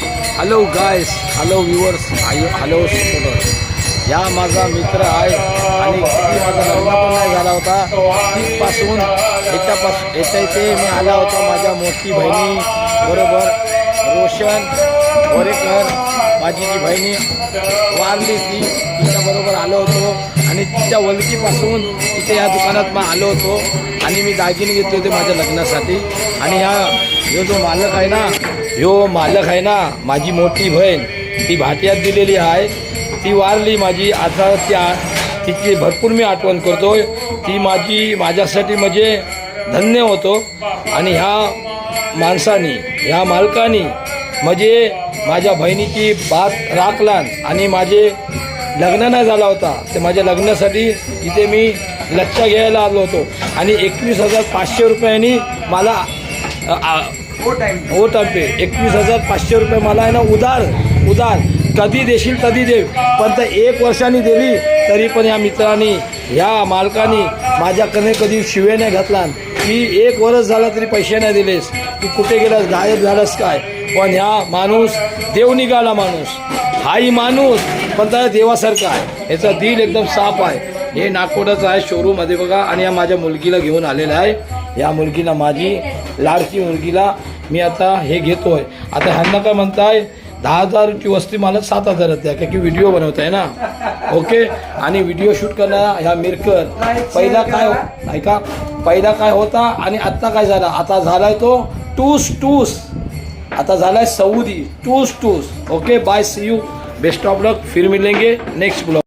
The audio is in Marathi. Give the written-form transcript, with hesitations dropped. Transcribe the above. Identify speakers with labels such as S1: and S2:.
S1: Hello guys, hello viewers, hello supporter. या माझा मित्र आहे आणि किती माझा लग्न पण नाही झाला होता. तिथपासून येता मी आला होता माझ्या मोठी बहिणी बरोबर. रोशन गोरेकर माझी जी बहिणी वारली ती तिच्याबरोबर आलो होतो आणि तिच्या वलकीपासून इथे या दुकानात मग आलो होतो आणि मी दागिने घेतले होते माझ्या लग्नासाठी. आणि ह्यो जो मालक आहे ना, माझी मोठी बहीण ती भाटियात दिलेली आहे. ती वारली माझी. आता तिची भरपूर मी आठवण करतोय. ती माझ्यासाठी म्हणजे धन्य होतो. आणि ह्या माणसानी, ह्या मालकानी म्हणजे माझ्या बहिणीची बात राखला आणि माझे लग्न नाही झाला होता ते माझ्या लग्नासाठी इथे मी लच्चा घ्यायला आलो होतो. आणि 21,500 रुपयांनी मला हो टप्पे 21,500 रुपये मला आहे ना उधार कधी देशील कधी दे. पण तर 1 वर्षांनी दिली तरी पण या मित्रांनी, ह्या मालकानी माझ्याकडे कधी शिवे नाही घातला की 1 वर्ष झाला तरी पैसे नाही दिलेस, तू कुठे गेलास, गायब झालास काय. पण ह्या माणूस देव निघाला माणूस, हाही माणूस पण त्या देवासारखा आहे. ह्याचा दिल एकदम साफ आहे. हे नागपूरचं आहे शोरूममध्ये बघा. आणि या माझ्या मुलगीला घेऊन आलेला आहे. या मुलगीला, माझी लाडकी मुलगीला मी आता हे घेतोय. आता ह्यांना काय म्हणताय, 10,000ची वस्ती मला 7,000 द्या, की व्हिडिओ बनवताय ना. ओके. आणि व्हिडिओ शूट करणारा ह्या मिरकर पहिला काय होता आणि आत्ता काय झाला. आता झालाय तो टूस आता झालाय सऊदी टूस. Okay bye, see you, best of luck, फिर मिलेंगे नेक्स्ट ब्लॉग.